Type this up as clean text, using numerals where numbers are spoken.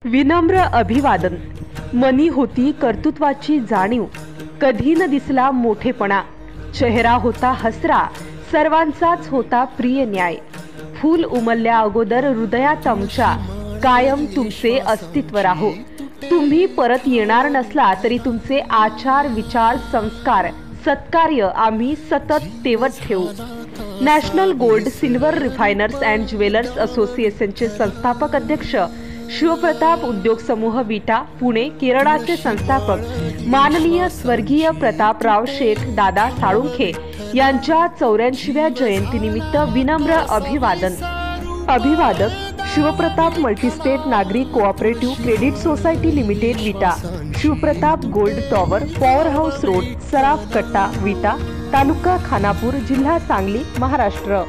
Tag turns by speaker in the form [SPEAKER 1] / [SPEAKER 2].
[SPEAKER 1] विनम्र अभिवादन। मनी होती कर्तृत्वाची जाणीव, कधी न दिसला मोठेपणा, चेहरा होता हसरा, सर्वांचाच होता प्रिय न्याय। फूल उमलल्या अगोदर हृदयात आमच्या कायम तुमचे अस्तित्व राहो। तुम्ही परत येणार नसला तरी तुमचे आचार विचार संस्कार सत्कार्य आम्ही सतत तेवत ठेवू। National gold silver refiners and jewellers असोसिएशनचे संस्थापक अध्यक्ष शिवप्रताप उद्योग समूह विटा पुणे केरळाचे संस्थापक माननीय स्वर्गीय प्रतापराव शेठ दादा साळुंखे यांच्या 84व्या जयंतीनिमित्त विनम्र अभिवादन। अभिवादक शिवप्रताप मल्टीस्टेट नागरी cooperative credit society limited Vita, Shivpratap gold tower, power house road, सराफ कट्टा विटा, तालुका खानापूर, जिल्हा सांगली, महाराष्ट्र।